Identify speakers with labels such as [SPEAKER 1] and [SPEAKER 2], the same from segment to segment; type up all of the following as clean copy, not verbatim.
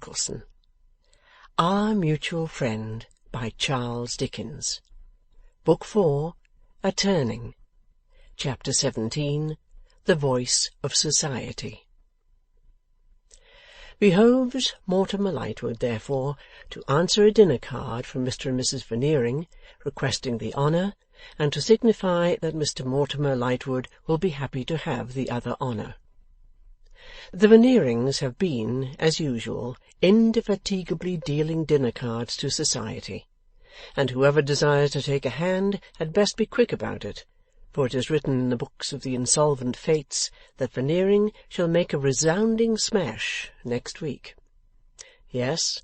[SPEAKER 1] Nicholson. Our Mutual Friend by Charles Dickens. Book 4, A Turning. Chapter 17, The Voice of Society. Behoves Mortimer Lightwood, therefore, to answer a dinner card from Mr. and Mrs. Veneering, requesting the honour, and to signify that Mr. Mortimer Lightwood will be happy to have the other honour. The Veneerings have been, as usual, indefatigably dealing dinner cards to society, and whoever desires to take a hand had best be quick about it, for it is written in the books of the insolvent fates that Veneering shall make a resounding smash next week. Yes,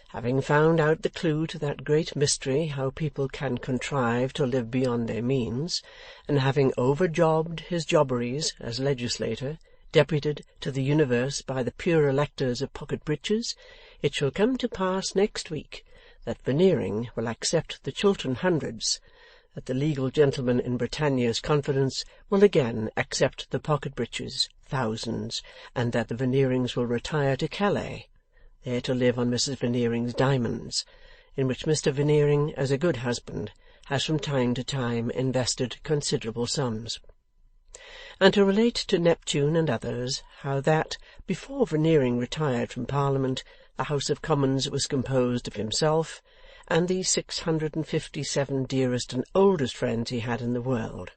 [SPEAKER 1] having found out the clue to that great mystery how people can contrive to live beyond their means, and having overjobbed his jobberies as legislator, deputed to the universe by the pure electors of pocket breeches, it shall come to pass next week that Veneering will accept the Chiltern Hundreds, that the legal gentleman in Britannia's confidence will again accept the pocket breeches, thousands, and that the Veneerings will retire to Calais, there to live on Mrs. Veneering's diamonds, in which Mr. Veneering, as a good husband, has from time to time invested considerable sums. And to relate to Neptune and others how that, before Veneering retired from Parliament, the House of Commons was composed of himself and the 657 dearest and oldest friends he had in the world.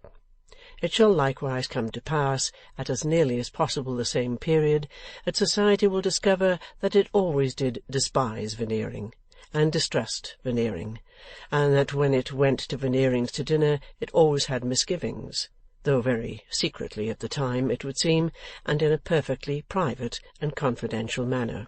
[SPEAKER 1] It shall likewise come to pass, at as nearly as possible the same period, that society will discover that it always did despise Veneering, and distrust Veneering, and that when it went to Veneering's to dinner it always had misgivings, though very secretly at the time, it would seem, and in a perfectly private and confidential manner.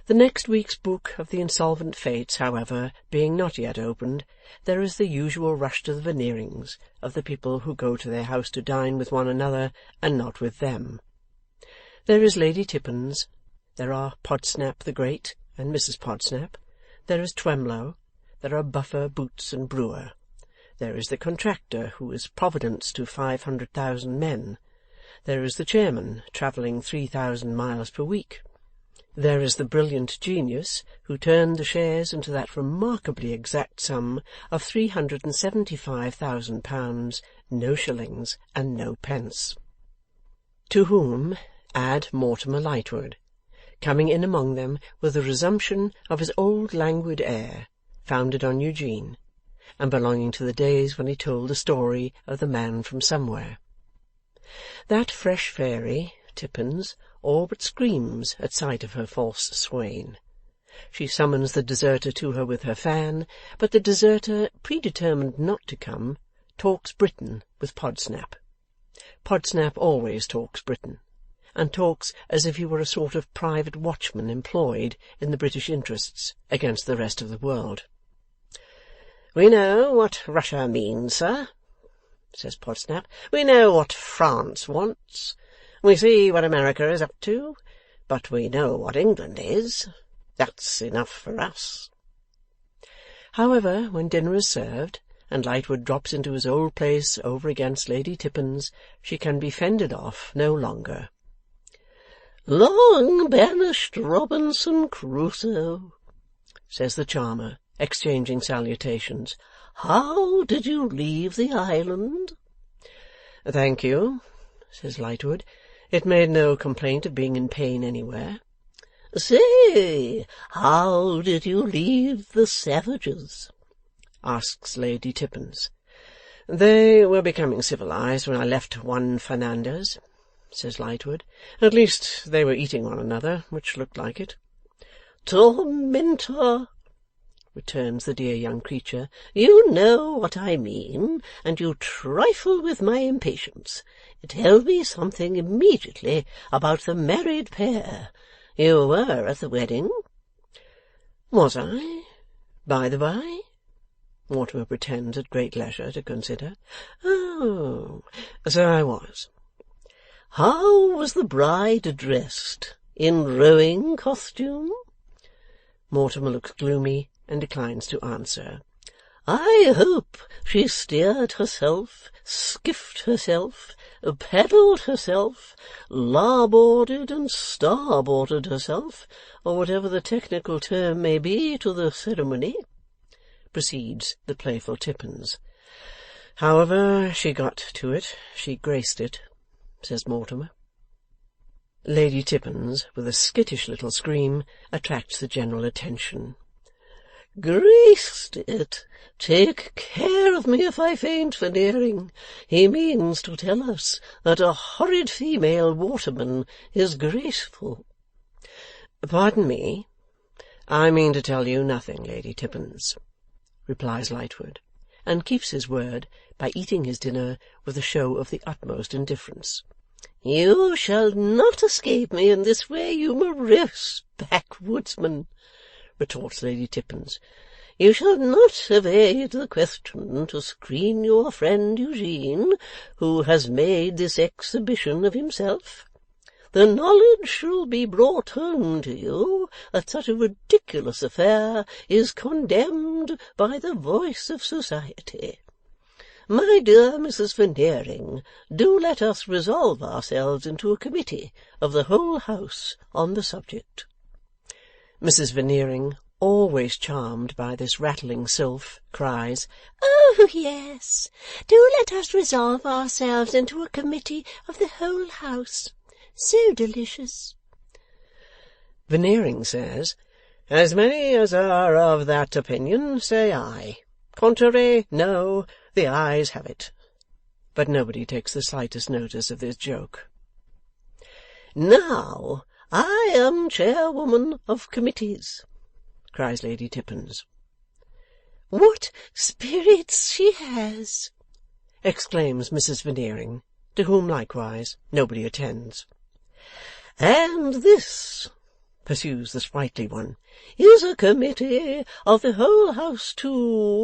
[SPEAKER 1] The next week's book of the insolvent fates, however, being not yet opened, there is the usual rush to the Veneerings, of the people who go to their house to dine with one another, and not with them. There is Lady Tippins, there are Podsnap the Great, and Mrs. Podsnap, there is Twemlow, there are Buffer, Boots, and Brewer. There is the contractor, who is Providence to 500,000 men. There is the chairman, travelling 3,000 miles per week. There is the brilliant genius, who turned the shares into that remarkably exact sum of £375,000, no shillings, and no pence. To whom add Mortimer Lightwood, coming in among them with a resumption of his old languid air, founded on Eugene, and belonging to the days when he told the story of the man from somewhere. That fresh fairy, Tippins, all but screams at sight of her false swain. She summons the deserter to her with her fan, but the deserter, predetermined not to come, talks Britain with Podsnap. Podsnap always talks Britain, and talks as if he were a sort of private watchman employed in the British interests against the rest of the world. "We know what Russia means, sir," says Podsnap. "We know what France wants. We see what America is up to. But we know what England is. That's enough for us." However, when dinner is served, and Lightwood drops into his old place over against Lady Tippins, she can be fended off no longer. "Long banished Robinson Crusoe," says the charmer, exchanging salutations. "How did you leave the island?" "Thank you," says Lightwood. "It made no complaint of being in pain anywhere." "Say, how did you leave the savages?" asks Lady Tippins. "They were becoming civilized when I left Juan Fernandez," says Lightwood. "At least they were eating one another, which looked like it." "Tormentor," returns the dear young creature, "you know what I mean, and you trifle with my impatience. Tell me something immediately about the married pair. You were at the wedding?" "Was I? By the by?" Mortimer pretends at great leisure to consider. "Oh, so I was." "How was the bride dressed? In rowing costume?" Mortimer looks gloomy and declines to answer. "I hope she steered herself, skiffed herself,
[SPEAKER 2] paddled herself, larboarded and starboarded herself, or whatever the technical term may be, to the ceremony," proceeds the playful Tippins.
[SPEAKER 1] "However she got to it, she graced it," says Mortimer. Lady Tippins, with a skittish little scream, attracts the general attention.
[SPEAKER 2] "Graced it! Take care of me if I faint, Veneering. He means to tell us that a horrid female waterman is graceful."
[SPEAKER 1] "Pardon me, I mean to tell you nothing, Lady Tippins," replies Lightwood, and keeps his word by eating his dinner with a show of the utmost indifference.
[SPEAKER 2] "You shall not escape me in this way, you morose backwoodsman," retorts Lady Tippins. "You shall not evade the question to screen your friend Eugene, who has made this exhibition of himself. The knowledge shall be brought home to you that such a ridiculous affair is condemned by the voice of society. My dear Mrs. Veneering, do let us resolve ourselves into a committee of the whole house on the subject."
[SPEAKER 1] Mrs. Veneering, always charmed by this rattling sylph, cries,
[SPEAKER 3] "Oh, yes, do let us resolve ourselves into a committee of the whole house. So delicious."
[SPEAKER 1] Veneering says, "As many as are of that opinion say aye. Contrary, no. The ayes have it." But nobody takes the slightest notice of this joke.
[SPEAKER 2] "Now, I am chairwoman of committees," cries Lady Tippins.
[SPEAKER 3] "What spirits she has!"
[SPEAKER 1] exclaims Mrs. Veneering, to whom likewise nobody attends.
[SPEAKER 2] "And this," pursues the sprightly one, "is a committee of the whole house to,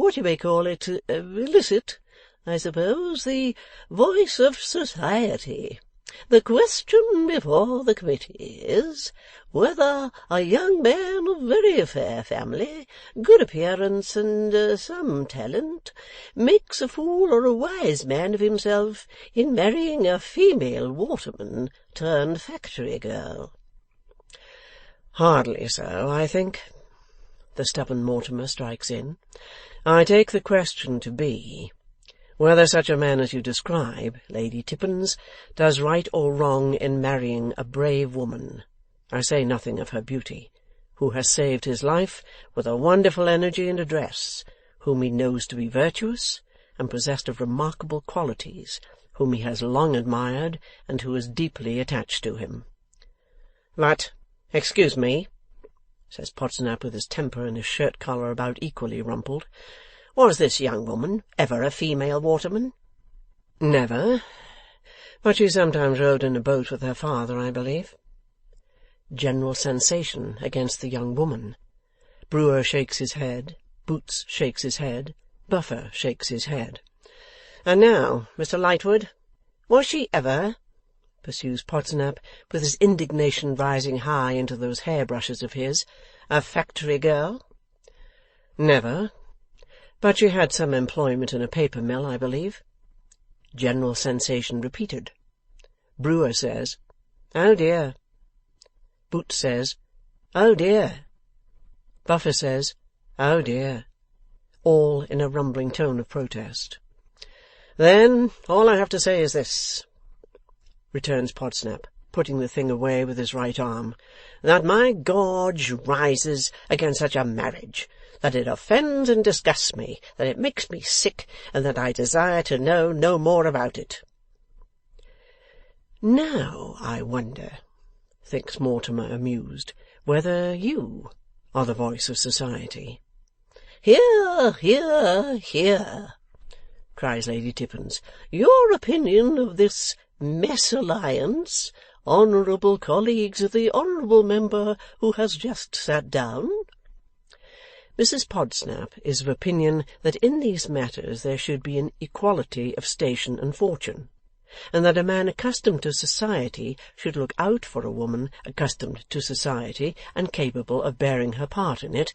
[SPEAKER 2] what you may call it, elicit, I suppose, the voice of society. The question before the committee is, whether a young man of very fair family, good appearance, and some talent, makes a fool or a wise man of himself in marrying a female waterman turned factory girl."
[SPEAKER 1] "Hardly so, I think," the stubborn Mortimer strikes in. "I take the question to be, whether such a man as you describe, Lady Tippins, does right or wrong in marrying a brave woman, I say nothing of her beauty, who has saved his life with a wonderful energy and address, whom he knows to be virtuous, and possessed of remarkable qualities, whom he has long admired, and who is deeply attached to him." "But, excuse me," says Podsnap, with his temper and his shirt-collar about equally rumpled, "was this young woman ever a female waterman?" "Never. But she sometimes rowed in a boat with her father, I believe." General sensation against the young woman. Brewer shakes his head, Boots shakes his head, Buffer shakes his head. "And now, Mr. Lightwood, was she ever," pursues Podsnap, with his indignation rising high into those hairbrushes of his, "a factory girl?" "Never. But she had some employment in a paper mill, I believe." General sensation repeated. Brewer says, "Oh dear." Boots says, "Oh dear." Buffer says, "Oh dear," all in a rumbling tone of protest. "Then all I have to say is this," returns Podsnap, putting the thing away with his right arm, "that my gorge rises against such a marriage, that it offends and disgusts me, that it makes me sick, and that I desire to know no more about it." "Now I wonder," thinks Mortimer, amused, "whether you are the voice of society."
[SPEAKER 2] "Hear, hear, hear!" cries Lady Tippins. "Your opinion of this mesalliance, honourable colleagues of the honourable member who has just sat down?"
[SPEAKER 1] Mrs. Podsnap is of opinion that in these matters there should be an equality of station and fortune, and that a man accustomed to society should look out for a woman accustomed to society and capable of bearing her part in it,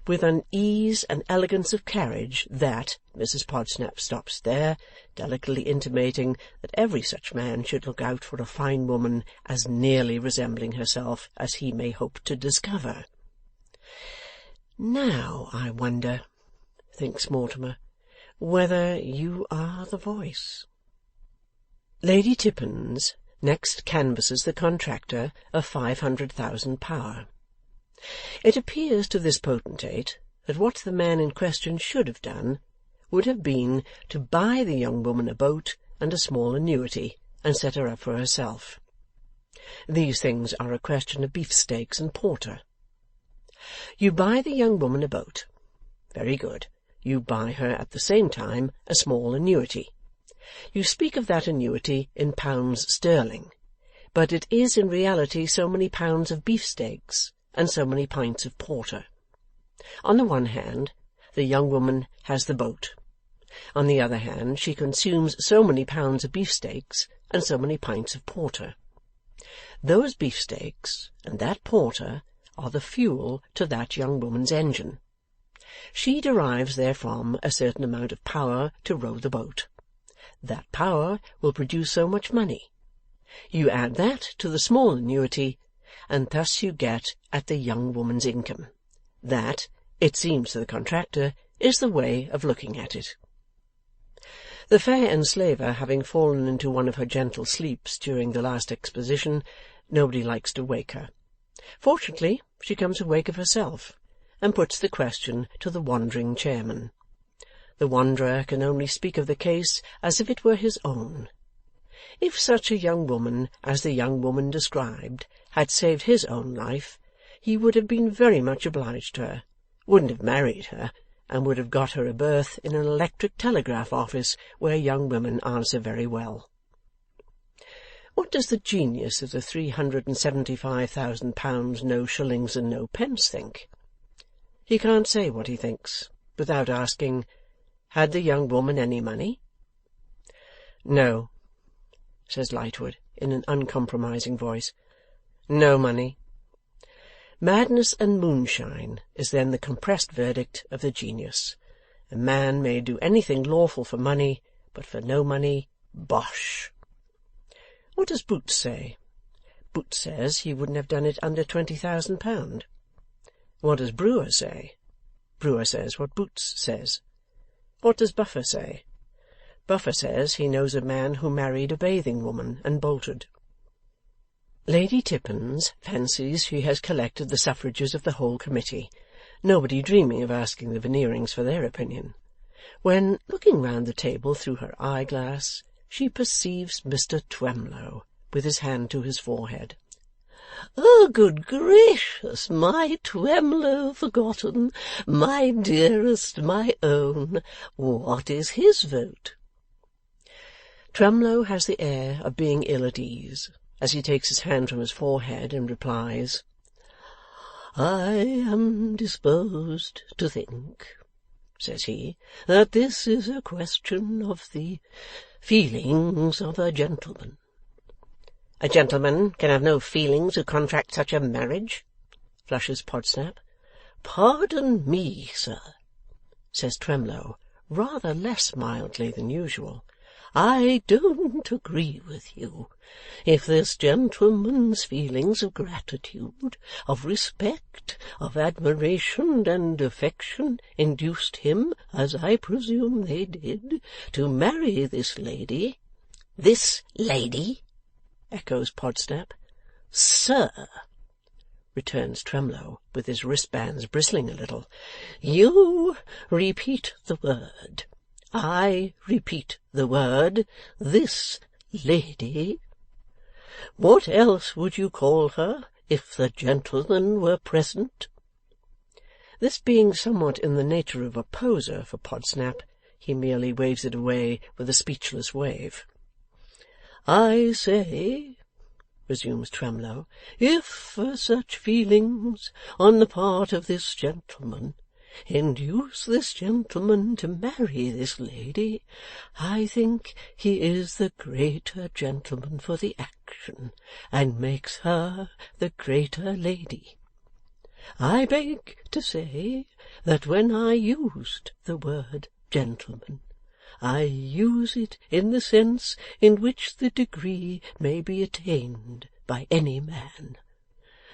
[SPEAKER 1] with an ease and elegance of carriage that, Mrs. Podsnap stops there, delicately intimating that every such man should look out for a fine woman as nearly resembling herself as he may hope to discover. Now I wonder, thinks Mortimer, whether you are the voice. Lady Tippins next canvasses the contractor of £500,000. It appears to this potentate that what the man in question should have done would have been to buy the young woman a boat and a small annuity, and set her up for herself. These things are a question of beefsteaks and porter. You buy the young woman a boat. Very good. You buy her at the same time a small annuity. You speak of that annuity in pounds sterling, but it is in reality so many pounds of beefsteaks and so many pints of porter. On the one hand, the young woman has the boat. On the other hand, she consumes so many pounds of beefsteaks and so many pints of porter. Those beefsteaks and that porter are the fuel to that young woman's engine. She derives therefrom a certain amount of power to row the boat. That power will produce so much money. You add that to the small annuity, and thus you get at the young woman's income. That, it seems to the contractor, is the way of looking at it. The fair enslaver having fallen into one of her gentle sleeps during the last exposition, nobody likes to wake her. Fortunately, she comes awake of herself, and puts the question to the wandering chairman. The wanderer can only speak of the case as if it were his own. If such a young woman as the young woman described had saved his own life, he would have been very much obliged to her, wouldn't have married her, and would have got her a berth in an electric telegraph office where young women answer very well. What does the genius of the £375,000 no shillings and no pence think? He can't say what he thinks, without asking, had the young woman any money? No, says Lightwood, in an uncompromising voice. No money. Madness and moonshine is then the compressed verdict of the genius. A man may do anything lawful for money, but for no money, bosh. What does Boots say? Boots says he wouldn't have done it under £20,000. What does Brewer say? Brewer says what Boots says. What does Buffer say? Buffer says he knows a man who married a bathing woman and bolted. Lady Tippins fancies she has collected the suffrages of the whole committee, nobody dreaming of asking the Veneerings for their opinion, when, looking round the table through her eye-glass, she perceives Mr. Twemlow, with his hand to his forehead.
[SPEAKER 2] Oh, good gracious, my Twemlow forgotten, my dearest, my own, what is his vote?
[SPEAKER 1] Twemlow has the air of being ill at ease, as he takes his hand from his forehead and replies,
[SPEAKER 2] I am disposed to think, says he, that this is a question of the feelings of a gentleman.
[SPEAKER 1] A gentleman can have no feelings who contract such a marriage, flushes Podsnap.
[SPEAKER 2] Pardon me, sir,
[SPEAKER 1] says Twemlow, rather less mildly than usual.
[SPEAKER 2] I don't agree with you. If this gentleman's feelings of gratitude, of respect, of admiration and affection induced him, as I presume they did, to marry this lady—
[SPEAKER 1] This lady? Echoes Podsnap.
[SPEAKER 2] Sir, returns Twemlow, with his wristbands bristling a little, you repeat the word. I repeat the word, this lady. What else would you call her, if the gentleman were present?
[SPEAKER 1] This being somewhat in the nature of a poser for Podsnap, he merely waves it away with a speechless wave.
[SPEAKER 2] I say, resumes Twemlow, if such feelings on the part of this gentleman induce this gentleman to marry this lady, I think he is the greater gentleman for the action, and makes her the greater lady. I beg to say that when I used the word gentleman, I use it in the sense in which the degree may be attained by any man.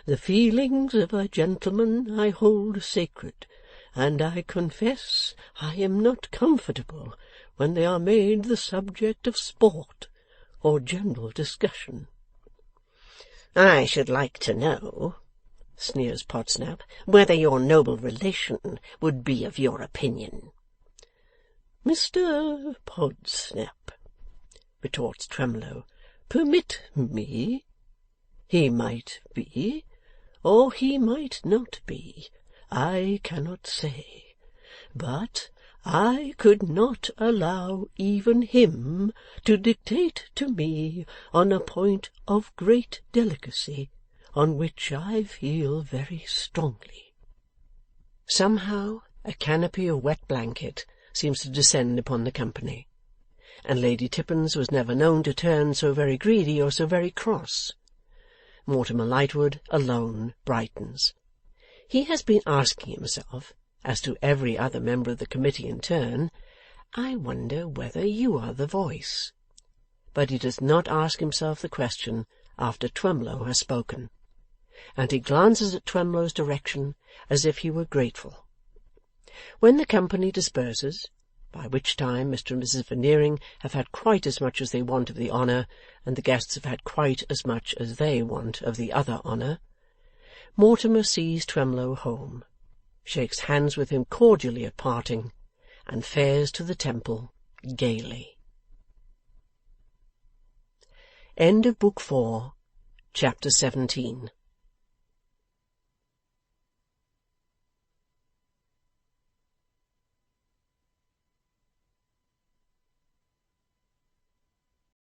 [SPEAKER 2] The feelings of a gentleman I hold sacred, and I confess I am not comfortable when they are made the subject of sport or general discussion.
[SPEAKER 3] I should like to know, sneers Podsnap, whether your noble relation would be of your opinion.
[SPEAKER 2] Mr. Podsnap, retorts Twemlow, permit me. He might be, or he might not be, I cannot say, but I could not allow even him to dictate to me on a point of great delicacy, on which I feel very strongly.
[SPEAKER 1] Somehow a canopy of wet blanket seems to descend upon the company, and Lady Tippins was never known to turn so very greedy or so very cross. Mortimer Lightwood alone brightens. He has been asking himself, as to every other member of the committee in turn, I wonder whether you are the voice. But he does not ask himself the question after Twemlow has spoken, and he glances at Twemlow's direction as if he were grateful. When the company disperses, by which time Mr. and Mrs. Veneering have had quite as much as they want of the honour, and the guests have had quite as much as they want of the other honour, Mortimer sees Twemlow home, shakes hands with him cordially at parting, and fares to the Temple gaily. End of Book 4, Chapter 17.